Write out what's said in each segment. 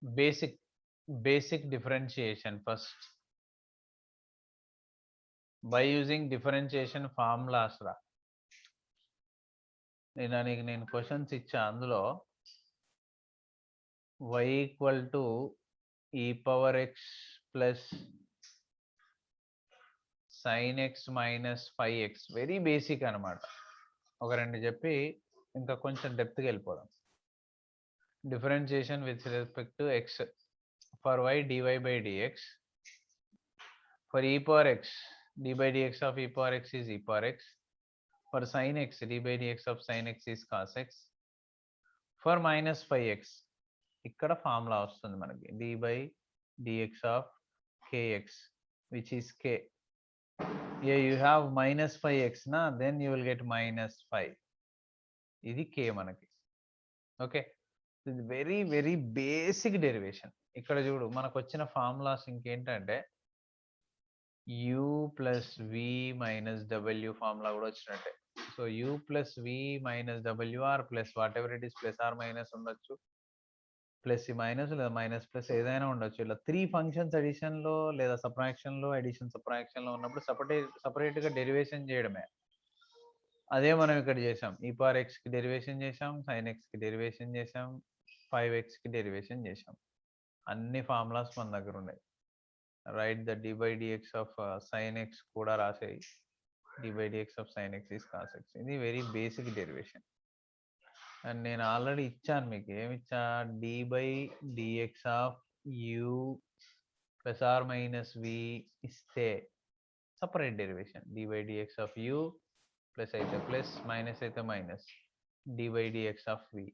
basic differentiation first. By using differentiation formulas రా నేను questions ఇచ్చా అందులో y equal to e power x plus sin x minus 5x very basic అనమాట. ఒక రెండు చెప్పి ఇంకా కొంచెం డెప్త్కి వెళ్ళిపోదాం. Differentiation with respect to x. For y, dy by dx. For e power x, d by dx of e power x is e power x. For sin x, d by dx of sin x is cos x. For minus 5x, ikkada formula vastundi manaki, d by dx of kx, which is k. Here you have minus 5x na, then you will get minus 5. Idi k manaki. Okay. ఇది very basic derivation. ఇక్కడ చూడు మనకు వచ్చిన formulas ఇంకేంటంటే u plus V minus W formula కూడా వచ్చినట్టే. So u plus V minus W R plus whatever it is plus are minus ఉండొచ్చు, plus ఈ మైనస్ లేదా మైనస్ ప్లస్ ఏదైనా ఉండొచ్చు. ఇలా 3 ఫంక్షన్స్ అడిషన్లో లేదా సబ్ట్రాక్షన్లో అడిషన్ సబ్ట్రాక్షన్లో ఉన్నప్పుడు సపరేట్గా డెరివేషన్ చేయడమే. అదే మనం ఇక్కడ చేసాం. ఈ పవర్ ఎక్స్కి డెరివేషన్ చేసాం, సైన్ ఎక్స్కి డెరివేషన్ చేసాం, 5xకి డెరివేషన్ చేసాం. అన్ని ఫార్ములాస్ మన దగ్గర ఉన్నాయి. Write the dy dx of sin x కూడా రాసేయి. dy dx of sin x is cos x. ఇది వెరీ బేసిక్ డెరివేషన్. అండ్ నేను ఆల్రెడీ ఇచ్చాను మీకు. ఏమిచ్చా? dy dx ఆఫ్ u plus are minus v ఇస్తే సపరేట్ డెరివేషన్. dy dx ఆఫ్ u ప్లస్ అయితే ప్లస్, మైనస్ అయితే minus, dy dx of v.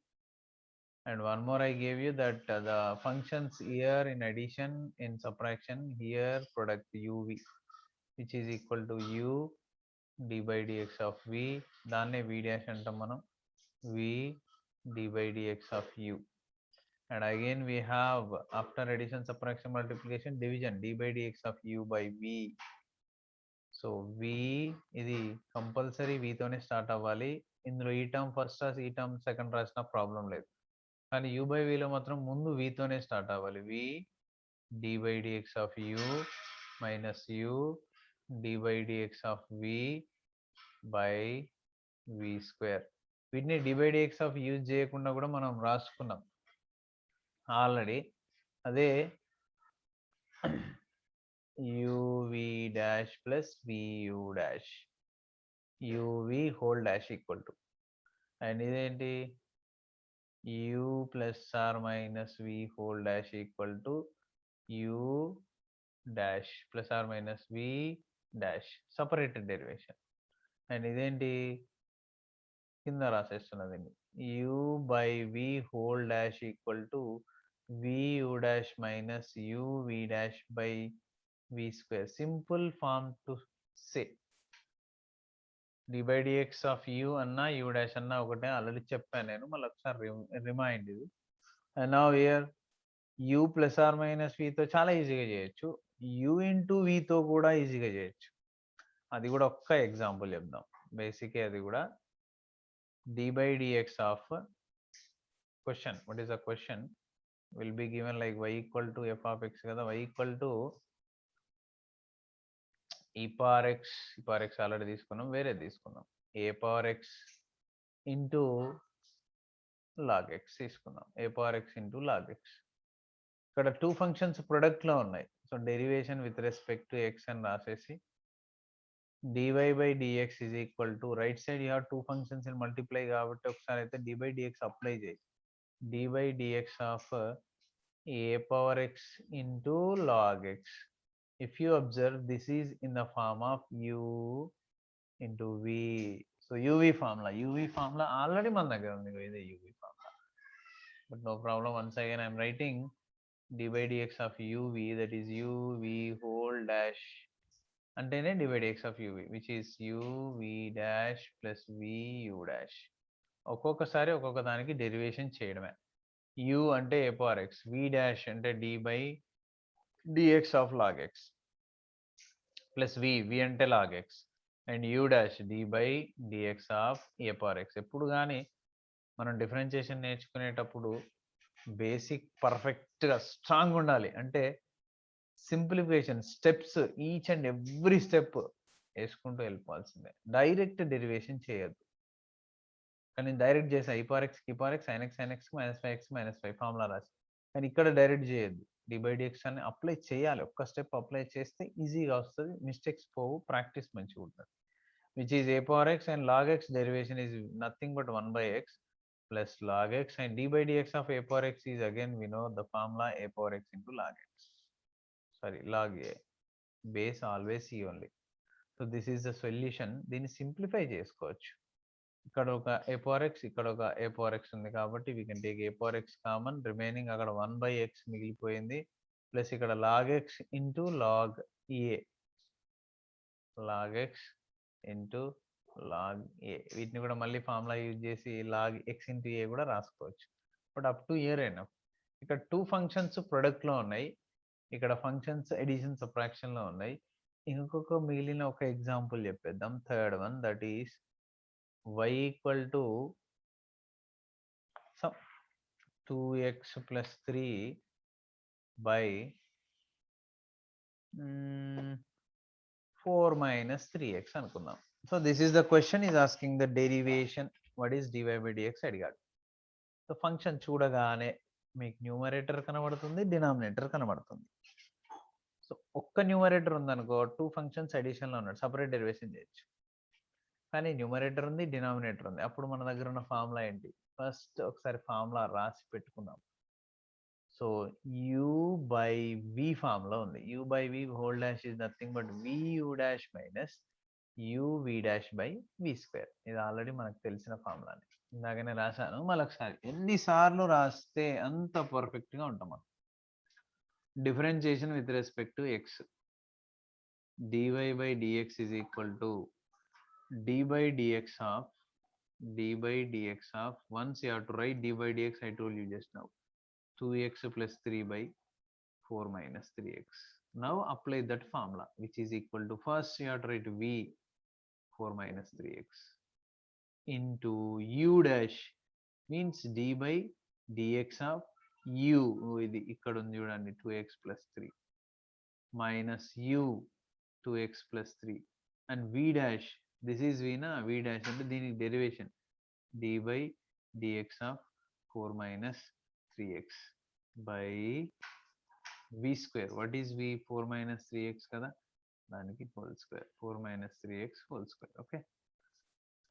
And one more I gave you that the functions here in addition, in subtraction, here product uv, which is equal to u d by dx of v. దాన్నే v dash అంటాం మనం. v d by dx of u. And again we have after addition, subtraction, multiplication, division, d by dx of u by v. So v ఇది compulsory v తోనే start అవ్వాలి. ఇందులో ఈ term first రాసి ఈ term second రాసిన problem లేదు. కానీ u బై విలో మాత్రం ముందు v తోనే స్టార్ట్ అవ్వాలి. v d by dx of u minus u d by dx of v by v square. వీటిని d by dx of use చేయకుండా కూడా మనం రాసుకున్నాం ఆల్రెడీ. అదే uv dash plus vu dash uv whole dash equal to, and ఇదేంటి u plus r minus v whole dash equal to u dash plus r minus v dash, separated derivation. And ఇదేంటి కింద రాసేస్తున్నది u by v whole dash equal to vu dash minus u v dash by v square. Simple form to say. d by dx of u అన్నా u dash అన్నా ఒకటే, already చెప్పాను నేను, మళ్ళీ ఒకసారి remind ఇది. And now here u plus are minus వితో చాలా ఈజీగా చేయొచ్చు, u ఇంటూ వితో కూడా ఈజీగా చేయొచ్చు. అది కూడా ఒక్క ఎగ్జాంపుల్ చెప్దాం. బేసిక్ అది కూడా d by dx of question, what is the question, will be given like y equal to f of x కదా, y equal to e power x already తీసుకున్నాం, వేరే తీసుకున్నాం, a power x into log x తీసుకున్నాం, a power x into log x. ఇక్కడ 2 functions ప్రొడక్ట్లో ఉన్నాయి. So derivation with respect to x అని రాసేసి dy by dx is equal to, right side you have 2 functions in multiply కాబట్టి ఒకసారి అయితే dy by dx apply చేయి. dy by dx of a power x into log x. If you observe, this is in the form of u into v. So uv formula already మన దగ్గర ఉంది, ఇదే uv formula. But no problem, once again I am writing d by dx of uv, that is uv whole dash అంటేనే d by dx of uv, which is uv dash plus vu dash. ఒక్కొక్కసారి ఒక్కొక్క దానికి derivation చేయడమే. u అంటే a power x, v dash అంటే d by dx of log x plus v అంటే log x, and u dash d by dx of a power x. ఎప్పుడు కానీ మనం డిఫరెన్షియేషన్ నేర్చుకునేటప్పుడు బేసిక్ పర్ఫెక్ట్గా స్ట్రాంగ్ ఉండాలి. అంటే simplification steps each and every step వేసుకుంటూ వెళ్ళిపోవాల్సిందే. డైరెక్ట్ డెరివేషన్ చేయొద్దు. కానీ నేను డైరెక్ట్ చేసా ఈపారెక్స్ ఈపారెక్స్ sin x sin x -5x -5 formula రాసి. కానీ ఇక్కడ డైరెక్ట్ చేయొద్దు. d/dx అని అప్లై చేయాలి. ఒక్క స్టెప్ అప్లై చేస్తే ఈజీగా వస్తది. మిస్టేక్స్ పోవు. ప్రాక్టీస్ మంచిగా ఉంటుంది. which is a power x and log x derivation is nothing but 1/x plus log x and d/dx of a power x is again we know the formula a power x into log x. Sorry, log a. Base always c only. So this is the solution. దీన్ని simplify చేసుకోవచ్చు. ఇక్కడ ఒక a power x ఇక్కడ ఒక a power x ఉంది కాబట్టి we can take a power x common. Remaining అక్కడ 1/x మిగిలిపోయింది. ప్లస్ ఇక్కడ log x into log a. log x into log a. వీటిని కూడా మళ్ళీ ఫార్ములా యూజ్ చేసి log x into a కూడా రాసుకోవచ్చు. But up to year enough. ఇక్కడ 2 ఫంక్షన్స్ ప్రొడక్ట్లో ఉన్నాయి. ఇక్కడ ఫంక్షన్స్ ఎడిషన్ సబ్ట్రాక్షన్ లో ఉన్నాయి. ఇంకొక మిగిలిన ఒక ఎగ్జాంపుల్ చెప్పేద్దాం. Third one, that is y equal to 2x plus 3 by 4 minus 3x అనుకుందాం. So this is the question is asking the derivation what is dy/dx అడిగాడు. సో ఫంక్షన్ చూడగానే మీకు న్యూమరేటర్ కనబడుతుంది, డినామినేటర్ కనబడుతుంది. సో ఒక్క న్యూమరేటర్ ఉందనుకో 2 functions అడిషన్లో ఉన్నాడు, separate derivation చేయొచ్చు. కానీ న్యూమరేటర్ ఉంది, డినామినేటర్ ఉంది. అప్పుడు మన దగ్గర ఉన్న ఫార్ములా ఏంటి? ఫస్ట్ ఒకసారి ఫార్ములా రాసి పెట్టుకుందాం. సో u/v ఫార్ములా ఉంది. u/v whole dash is nothing but vu dash minus uv dash by v square. ఇది ఆల్రెడీ మనకు తెలిసిన ఫార్ములానే, ఇందాకనే రాశాను. మళ్ళొకసారి ఎన్నిసార్లు రాస్తే అంత పర్ఫెక్ట్గా ఉంటాం మనం. Differentiation with respect to x. dy/dx is equal to d/dx of once you have to write d/dx, I told you just now, 2x plus 3 by 4 minus 3x. Now apply that formula, which is equal to, first you have to write v 4 minus 3x into u dash means d/dx of u, ఇది ఇక్కడ ఉంది చూడండి, 2x plus 3 minus u 2x plus 3 and v dash, this is v na, v dash అంటే దీనికి derivation d/dx of 4 minus 3x by v square. What is v? 4 minus 3x కదా, దానికి whole square, 4 minus 3x whole square. Okay,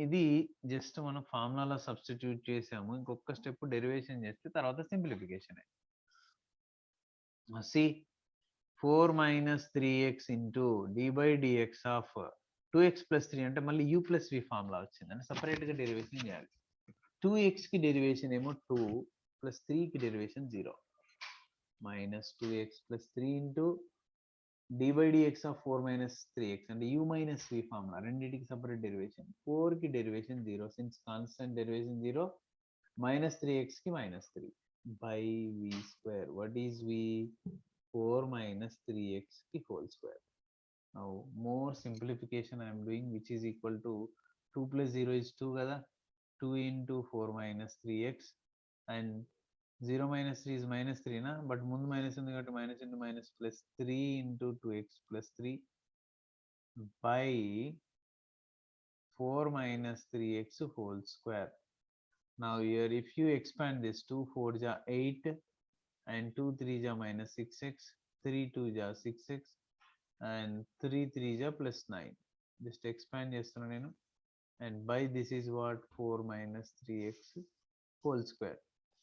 ఇది just మనం ఫార్ములాలో substitute చేసాము. ఇంకొక step derivation చేస్తే తర్వాత సింప్లిఫికేషన్. సి 4 minus 3x into d/dx of 2x plus 3 అంటే మళ్ళీ u plus v ఫార్ములా వచ్చింది, అంటే సపరేట్గా డెరివేషన్ చేయాలి. 2x కి డెరివేషన్ ఏమో 2 plus 3 కి derivation 0 minus 2x plus 3 into d/dx of 4 minus 3x అంటే u minus v ఫార్ములా, రెండింటికి సపరేట్ డెరివేషన్. 4 కి derivation 0 since constant derivation 0, minus 3x కి minus 3 by v square. What is v? 4 minus 3x ki whole square. Now more simplification I am doing, which is equal to 2 plus 0 is 2 kada, 2 into 4 minus 3x and 0 minus 3 is minus 3 na, but mundu minus undi kabatti minus into minus plus 3 into 2x plus 3 by 4 minus 3x whole square. Now here if you expand this, 2 4 ja 8 and 2 3 ja minus 6x, 3 2 ja 6x and 3 3 ja plus 9. Just expand chestunna nenu, and by this is what 4 minus 3x whole square.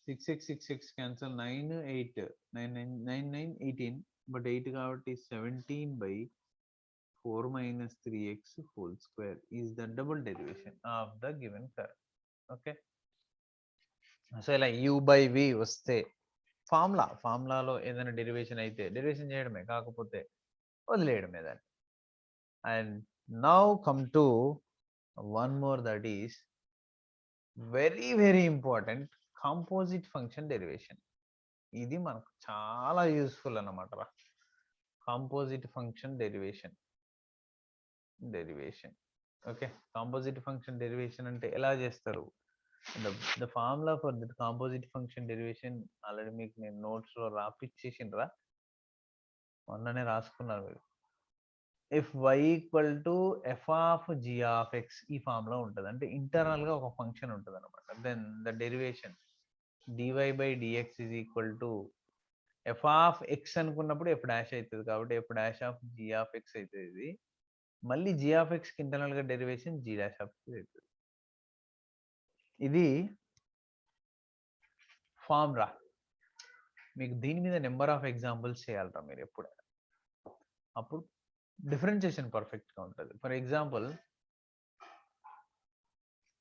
6x 6x cancel, 9 8 9 9 9 9 18, but 8 kabatti 17 by 4 minus 3x whole square is the double derivation of the given curve. Okay, so ఇలా u/v వస్తే ఫార్ములాలో ఏదైనా derivation అయితే derivation చేయడమే, కాకపోతే వదిలేయడమే దాన్ని. And now come to one more, that is very very important, composite function derivation. ఇది మనకు చాలా యూస్ఫుల్ అన్నమాట. Composite function derivation. Okay, composite function derivation అంటే ఎలా చేస్తారు? the formula for the composite function derivation already మీకు నేను notes లో రాపిచ్చేసిండ్రా, మొన్ననే రాసుకున్నారు మీరు. if y equal to f of g of x ఈ ఫామ్ లో ఉంటుంది, అంటే ఇంటర్నల్ గా ఒక ఫంక్షన్ ఉంటుంది అనమాట. Then the derivation dy by dx is equal to f of x అనుకున్నప్పుడు f డాష్ అవుతుంది, కాబట్టి f dash of g of x అవుతుంది. ఇది మళ్ళీ g of x కి ఇంటర్నల్ గా derivation g dash of x అవుతుంది. ఇది ఫామ్ రా. మీకు దీని మీద నెంబర్ ఆఫ్ ఎగ్జాంపుల్స్ చేయాలరా మీరు ఎప్పుడైనా, అప్పుడు డిఫరెన్షియేషన్ పర్ఫెక్ట్ గా ఉంటుంది. ఫర్ ఎగ్జాంపుల్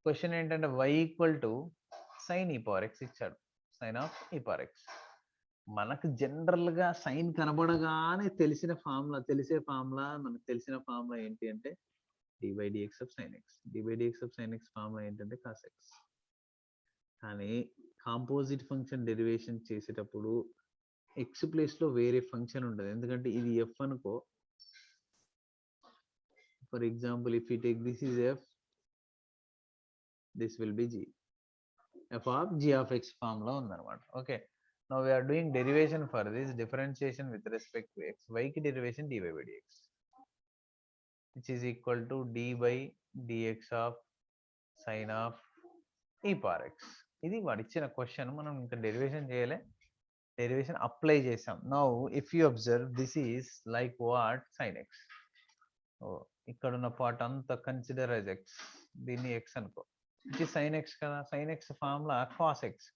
క్వశ్చన్ ఏంటంటే y ఈక్వల్ టు సైన్ ఈ పవర్ ఎక్స్ ఇచ్చాడు, sign of e power X. మనకు జనరల్ గా సైన్ కనబడగానే తెలిసే ఫార్ములా మనకు తెలిసిన ఫార్ములా ఏంటి అంటే dy dx of sine x. dy dx of sine x formula ఏంటంటే కాస్ ఎక్స్. కానీ కాంపోజిట్ ఫంక్షన్ డెరివేషన్ చేసేటప్పుడు ఎక్స్ ప్లేస్ లో వేరే ఫంక్షన్ ఉంటుంది. ఎందుకంటే ఇది ఎఫ్ అనుకో, for example if you take this is F, this will be G, F of G of x form లో ఉందన్నమాట. Okay, now we are doing derivation for this differentiation with respect to x. Y కి derivation dy by dx which is equal to d by dx of sine of e power x. ఇది వాడు ఇచ్చిన question, మనం ఇంకా derivation చేయలే, derivation apply చేసాం. Now if you observe this is like what sine x. ఇక్కడ ఉన్న part అంతా కన్సిడర్ యాజ్ ఎక్స్, దీన్ని ఎక్స్ అనుకో. ఇది సైన్ ఎక్స్ కదా, sine x formula cos x.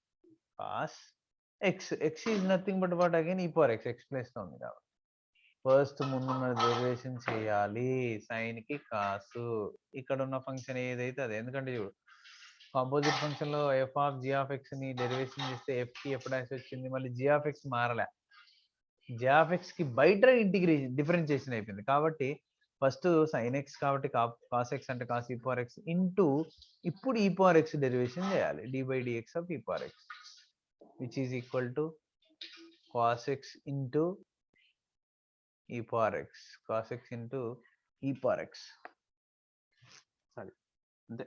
Cos x, x is nothing but what again e power x, x place లో ఉంది కాబట్టి ఫస్ట్ ముందున్న డెరివేషన్ చేయాలి. సైన్ కి కాసు, ఇక్కడ ఉన్న ఫంక్షన్ ఏదైతే అదే. ఎందుకంటే చూడు కాంపోజిట్ ఫంక్షన్ లో f of G of x ని డెరివేషన్ చేస్తే ఎఫ్ కి ఎఫ్ డాష్ వచ్చింది, మళ్ళీ జీ ఆఫ్ ఎక్స్ మారలే, జీ ఆఫ్ ఎక్స్ కి బయట ఇంటిగ్రేషన్ డిఫరెన్షియేషన్ అయిపోయింది. కాబట్టి ఫస్ట్ సైన్ ఎక్స్ కాబట్టి కాస్ ఎక్స్ అంటే cos e power x into ఇప్పుడు ఈ పవర్ ఎక్స్ డెరివేషన్ చేయాలి, d by dx of e power x which is equal to cos x into e power x, cos x into e power x, sorry అంతే,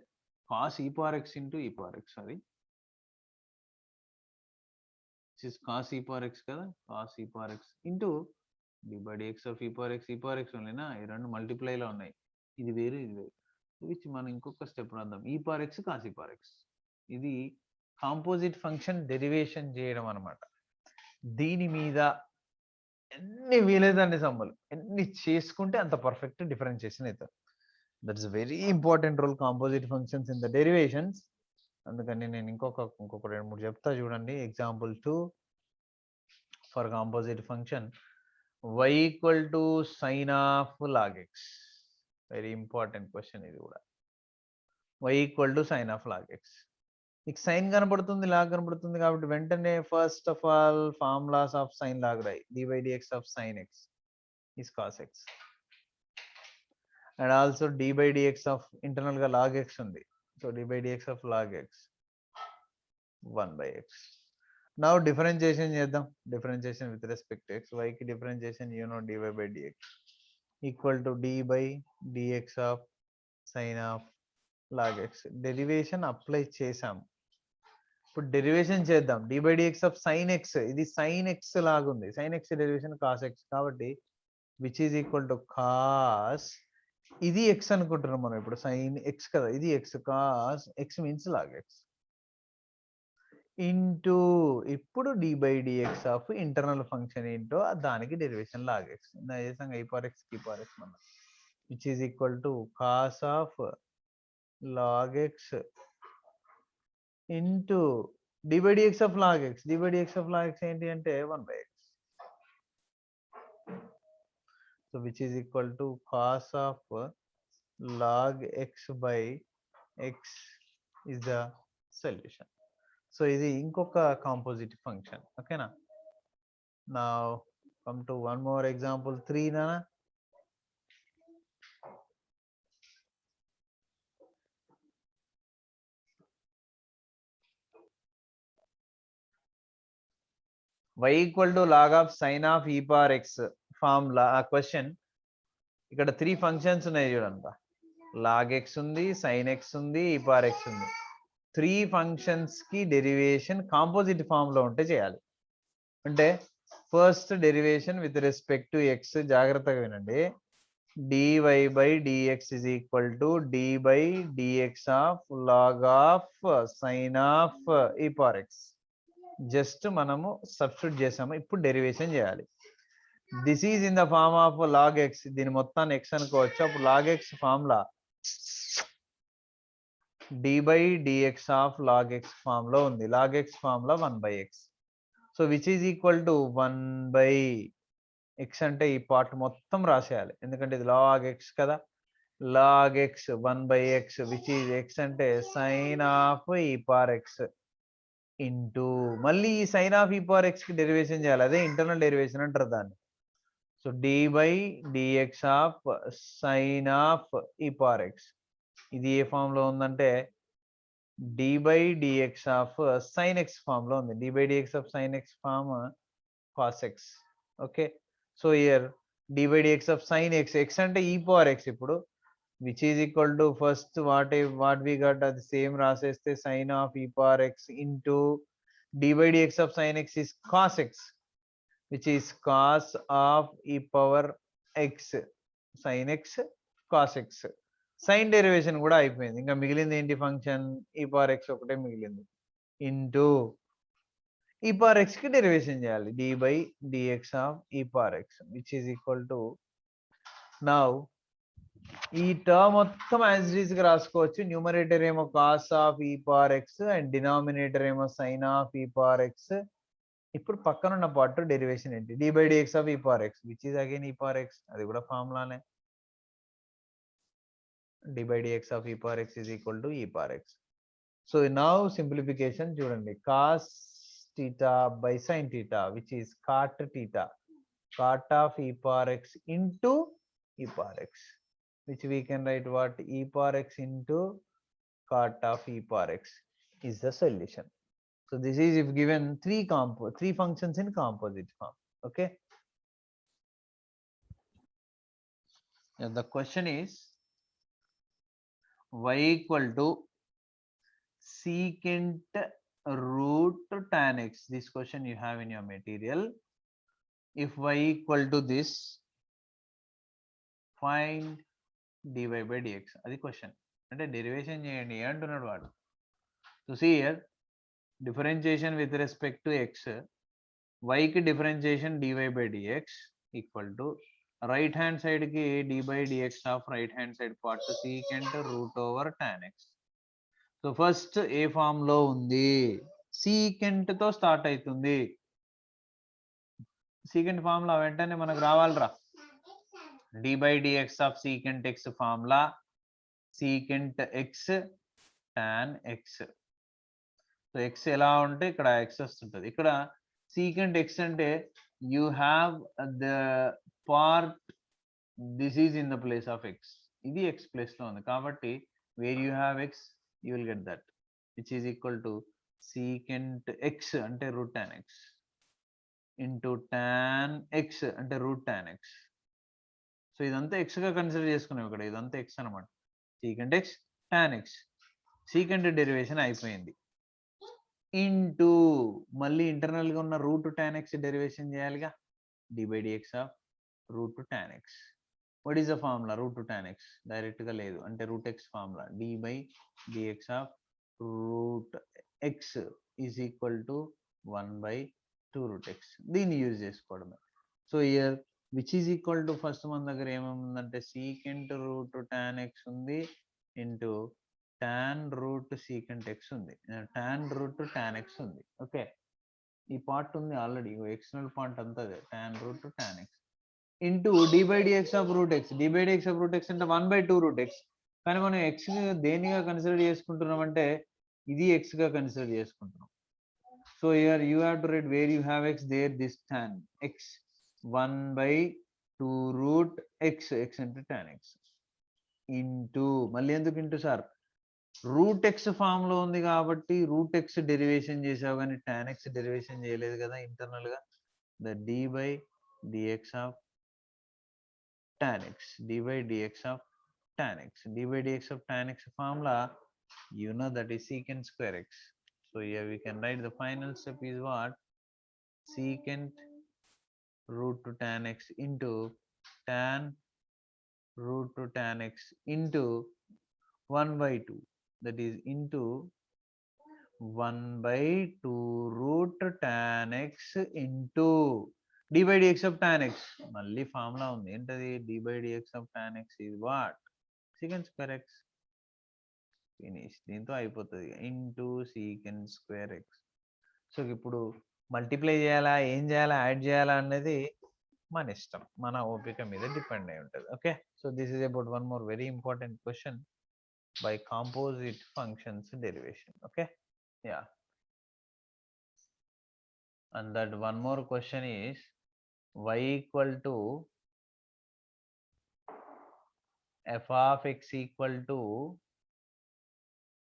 cos e power x into e power x, sorry cos e power x కదా, cos e power x into d by dx of e power x ఓన్లీనా, ఈ రెండు మల్టిప్లైలో ఉన్నాయి, ఇది వేరు ఇది వేరు. విచ్ మనం ఇంకొక స్టెప్ రాద్దాం, ఈ power x cos e power x. ఇది కాంపోజిట్ ఫంక్షన్ డెరివేషన్ చేయడం అనమాట. దీని మీద ఎన్ని వీలైతే సమ్మలు ఎన్ని చేసుకుంటే అంత పర్ఫెక్ట్ డిఫరెన్షియేషన్ అవుతుంది. That's very important role composite functions in the derivations. అందుకని నేను ఇంకొక 2-3 చెప్తా చూడండి. Example 2 for composite function y equal to sine of log x. Very important question ఇది కూడా. y equal to sine of log x. మీకు sine కనబడుతుంది, log కనబడుతుంది కాబట్టి వెంటనే first of all formulas of sine log రాయి. dy by dx of sine x is cos X and also dy by dx of internal గా log x ఉంది, so dy by dx of log x 1/x. Now differentiation చేద్దాం. Differentiation with respect to x, y కి differentiation dy by dx equal to d by dx of sine of log x. Derivation apply చేసాం, ఇప్పుడు derivation చేద్దాం. dy by dx of sine x, ఇది sine x లాగా ఉంది, sine x derivation cos x కాబట్టి which is equal to cos, ఇది x అనుకుంటున్నాం మనం ఇప్పుడు, సైన్ ఎక్స్ కదా, ఇది x, cos x means log x into ఇప్పుడు dy by dx of internal function ఏంటో దానికి డెరివేషన్ లాగ్ ఎక్స్ చేసాం, ఈ పవర్ ఎక్స్ కి పవర్ ఎక్స్ మనం, which is equal to cos of log x into dy by dx of log x. dy by dx of log x ఏంటి అంటే 1/x. So which is equal to cos of log X by x is the solution. So ఇది ఇంకొక composite function. ఓకేనా, నా come to one more example 3 నానా. y equal to log of sine of e power x formula question. ఇక్కడ 3 functions ఉన్నాయి చూడండి, log x ఉంది, sine x ఉంది, ఈ పవర్ ఎక్స్ ఉంది. త్రీ ఫంక్షన్స్ కి డెరివేషన్ కాంపోజిట్ ఫామ్ లో ఉంటే చేయాలి. అంటే first derivation with respect to x, జాగ్రత్తగా వినండి. dy by dx is equal to d by dx of log of sin of e power x. Just మనము substitute చేసాము, ఇప్పుడు డెరివేషన్ చేయాలి. This is in the form of log x, దీని మొత్తాన్ని x అనుకోవచ్చు. అప్పుడు log x formula dy by dx of log x form లో ఉంది. Log x formula 1/x. So which is equal to 1/x అంటే ఈ పార్ట్ మొత్తం రాసేయాలి, ఎందుకంటే ఇది లాగ్ ఎక్స్ కదా. Log x 1/x which is x అంటే sine of e power x into మళ్ళీ ఈ sine of e power x కి డెరివేషన్ చేయాలి, అదే ఇంటర్నల్ డెరివేషన్ అంటారు దాన్ని. So dy by dx of sine of e power x, ఇది ఏ ఫామ్ లో ఉందంటే dy by dx of sine x form లో ఉంది. dy by dx of sine x form cos x. Okay, so here dy by dx of sine x, x అంటే e power x ఇప్పుడు, which is equal to first what we gut అది same రాసేస్తే sign of e power x into dy by dx of sine X is cos x, which is cos of e power x sin x cos x. Sine derivation కూడా అయిపోయింది, ఇంకా మిగిలింది ఏంటి function ఈ power X ఒకటే మిగిలింది. Into e power x కి derivation చేయాలి dy by dx of e power x, which is equal to now ఈ టర్మ్ మొత్తం యాజ్ ఇట్ ఈస్ గా రాసుకోవచ్చు. న్యూమరేటర్ ఏమో cos of e power X and denominator ఏమో sign of e power x. ఇప్పుడు పక్కన ఉన్న పార్ట్ డెరివేషన్ ఏంటి, dy by dx of e power x which is again e power X, అది కూడా ఫార్ములానే. dy by dx of e power x is equal to e power x. So now simplification చూడండి, cos theta by sine theta which is cot theta, cot of e power x into e power x, which we can write what e power x into cot of e power x is the solution. So this is if given three functions in composite form. Okay, now the question is y equal to secant root tan x. This question you have in your material. If y equal to this, find dy by dx, అది క్వశ్చన్. అంటే derivation చేయండి అంటున్నాడు వాడు. So see here differentiation with respect to x, y కి differentiation dy by dx equal to right hand side కి dy by dx of right hand side part secant root over tan x. So first ఏ form లో ఉంది, secant తో start అవుతుంది. Secant formula వెంటనే మనకు రావాలిరా, dy by dx of secant x formula secant x tan x. So x ఎలా ఉంటే ఇక్కడ x వస్తుంటది. ఇక్కడ secant x అంటే you have the part, this is in the place of x, ఇది x ప్లేస్ లో ఉంది కాబట్టి where you have x you will get that, which is equal to secant x అంటే root tan x into tan x అంటే root tan x. So ఇదంతా x గా consider చేసుకున్నాం, ఇక్కడ ఇదంతా ఎక్స్ అనమాట. Secant x tan x, secant derivation అయిపోయింది. Into మళ్ళీ ఇంటర్నల్ గా ఉన్న రూట్ టాన్ ఎక్స్ డెరివేషన్ చేయాలిగా, dy by dx of root tan x. What is the formula root tan x, direct గా లేదు అంటే root x formula dy by dx of root x is equal to 1/2 root x, దీన్ని use చేసుకోవడమే. So here which is equal to first మన దగ్గర ఏమేముందంటే secant root tan x ఉంది into tan root secant x ఉంది, tan root tan x ఉంది. ఓకే, ఈ పార్ట్ ఉంది ఆల్రెడీ, ఎక్స్టర్నల్ పార్ట్ అంతా అదే tan root tan x into dy by dx of root x. dy by dx of root x అంటే 1/2 root X, కానీ మనం ఎక్స్ దేనిగా కన్సిడర్ చేసుకుంటున్నాం అంటే ఇది ఎక్స్ గా కన్సిడర్ చేసుకుంటున్నాం. So here you have to write where you have x there this tan x 1/2 root x, x అంటే tan x into మళ్ళీ ఎందుకు into sir, root x form లో ఉంది కాబట్టి రూట్ ఎక్స్ డెరివేషన్ చేసావు కానీ టాన్ ఎక్స్ డెరివేషన్ చేయలేదు కదా ఇంటర్నల్ గా. The dy by dx of tan x, dy by dx of tan x, dy by dx of tan x formula You know that is secant square x. So here we can write the final step is what? Secant root to tan x into tan root to tan x into 1 by 2. That is into 1 by 2 root tan x into d by dx of tan x. మళ్ళీ formula ఉంది ఏంటది? d by dx of tan x is what? secant square x. Finish. దీంతో అయిపోతుంది into secant square X. So ఇప్పుడు multiply చేయాలా, ఏం చేయాలా, add చేయాలా అన్నది మన ఇష్టం, మన ఓపిక మీద డిపెండ్ అయి ఉంటుంది. Okay, so this is about one more very important question by composite functions derivation. Okay, yeah, and that one more question is y equal to f of x equal to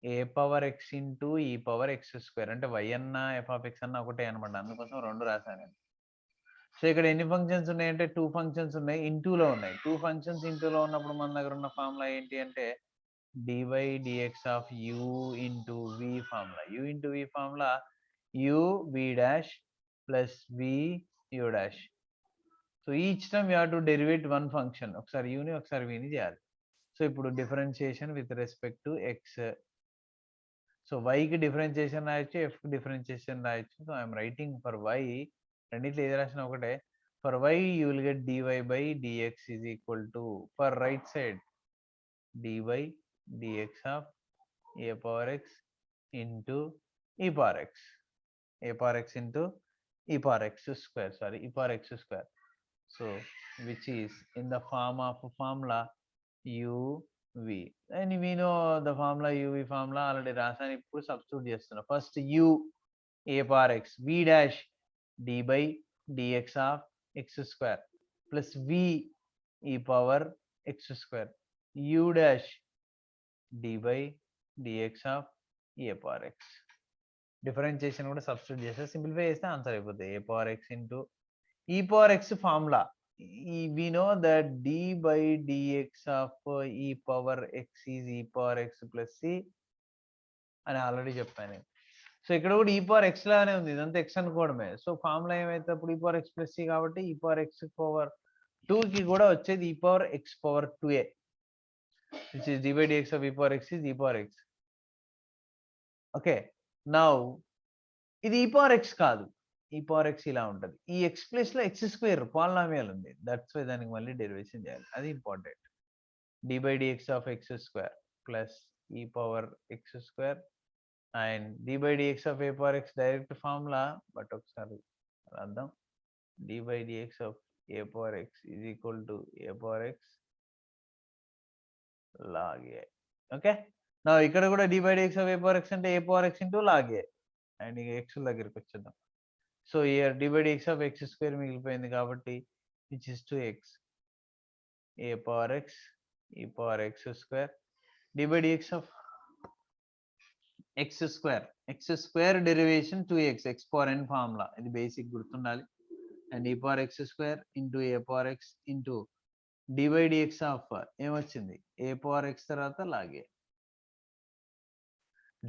a power x into e power x square. అంటే y అన్న f of x అన్న ఒకటే అనమాట, అందుకోసం రెండు రాశాను నేను. So ఇక్కడ ఎన్ని ఫంక్షన్స్ ఉన్నాయంటే 2 ఫంక్షన్స్ ఉన్నాయి, ఇంటూలో ఉన్నాయి. 2 ఫంక్షన్స్ ఇంటూలో ఉన్నప్పుడు మన దగ్గర ఉన్న ఫార్ములా ఏంటి అంటే dy dx of u into v formula. u into v formula u v dash plus v u dash. So each time you have to derivate one function. ఒకసారి u ని ఒకసారి v ని చేయాలి. సో ఇప్పుడు differentiation with respect to x. So y కి differentiation రాయొచ్చు, f కి differentiation రాయొచ్చు. So I'm writing for y, రెండిట్లో ఏది రాసినా ఒకటే. For y you will get dy by dx is equal to, for right side, dy dx of a power x into e power x, a power x into e power x square, sorry, e power x square. So which is in the form of formula u v, and we know the formula u v formula already రాసాను, ఇప్పుడు substitute చేస్తున్నా. First u a power x v dash d by dx of x square plus v e power x square u dash d by dx of a power x. Differentiation కూడా substitute చేస్తే simplify చేస్తే answer అయిపోతుంది. a power x into e power x formula, we know that d by dx of e power x is e power x plus c అని already చెప్పాను నేను. So ఇక్కడ కూడా e power x లానే ఉంది, ఇదంతా x అనుకోవడమే. సో ఫార్ములా ఏమైతే అప్పుడు e power x plus c కాబట్టి e power x power 2 కి కూడా వచ్చేది e power x power 2a, which is d by dx of e power x is e power x. Okay, now ఇది e power x కాదు, ఈ power X ఇలా ఉంటుంది. ఈ ఎక్స్ ప్లేస్ లో ఎక్స్ స్క్వేర్ పాలినామియల్ ఉంది, దట్స్ వై దానికి మళ్ళీ డెరివేషన్ చేయాలి, అది important. D by dx of x square plus e power x square and d by dx of a power x direct formula, but ఒకసారి రాద్దాం. D by dx of a power x is equal to a power x log a. Okay, నా ఇక్కడ కూడా d by dx of a power x అంటే ఏ power x into log a, and ఇక x దగ్గరికి వచ్చేద్దాం. So here d by dx of x square మిగిలిపోయింది కాబట్టి which is 2x a power x e power x square d by dx of x square derivation 2x, x power n formula, ఇది basic గుర్తుండాలి. And e power x square into a power x into d by dx of ఏమొచ్చింది a power X తర్వాత లాగే.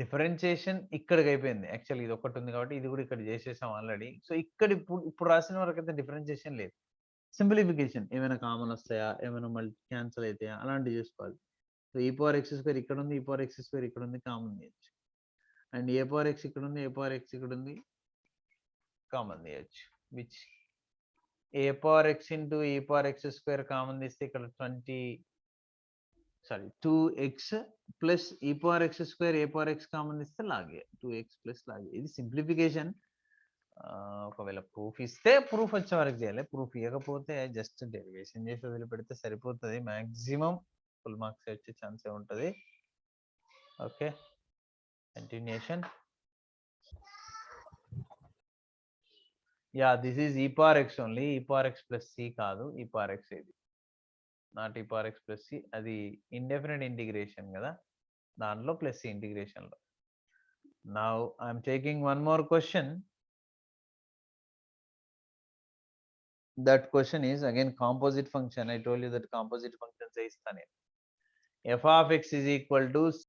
Differentiation ఇక్కడికి అయిపోయింది, actually ఇది ఒకటి ఉంది కాబట్టి ఇది కూడా ఇక్కడ చేసేసాం ఆల్రెడీ. సో ఇక్కడ ఇప్పుడు రాసిన వరకు అయితే డిఫరెన్షియేషన్ లేదు, సింప్లిఫికేషన్ ఏమైనా కామన్ వస్తాయా, ఏమైనా మళ్ళీ క్యాన్సిల్ అవుతాయా అలాంటివి చేసుకోవాలి. సో ఈ పవర్ ఎక్స్ స్క్వేర్ ఇక్కడ ఉంది, ఈ పవర్ ఎక్స్ స్క్వేర్ ఇక్కడ ఉంది, కామన్ తీయచ్చు. అండ్ ఏ పవర్ ఎక్స్ ఇక్కడ ఉంది, ఏ పవర్ ఎక్స్ ఇక్కడ ఉంది, కామన్ తీయచ్చు. Which A power x into e power x square common తీస్తే ఇక్కడ 2x plus e power x square ఏ పవర్ ఎక్స్ కామన్ ఇస్తే లాగే 2x ప్లస్ లాగే. ఇది సింప్లిఫికేషన్. ఒకవేళ ప్రూఫ్ ఇస్తే ప్రూఫ్ వచ్చే వరకు చేయాలి, ప్రూఫ్ ఇవ్వకపోతే జస్ట్ డెరివేషన్ చేసి వదిలిపెడితే సరిపోతుంది. మ్యాక్సిమం ఫుల్ మార్క్స్ వచ్చే ఛాన్సే ఉంటుంది. Okay, continuation. Yeah, this is ఈ పవర్ ఎక్స్ ఓన్లీ, ఈ పవర్ ఎక్స్ ప్లస్ సి కాదు, ఈ పవర్ ఎక్స్ ఇది నాట్ ఈ పవర్ ఎక్స్ ప్లస్ సి, అది ఇండెఫినెట్ ఇంటిగ్రేషన్ కదా, దాంట్లో ప్లస్ సి ఇంటిగ్రేషన్ లో. Now I'm taking one more question. That question is again composite function. I told you that composite functions ఇస్తాను. f of x is equal to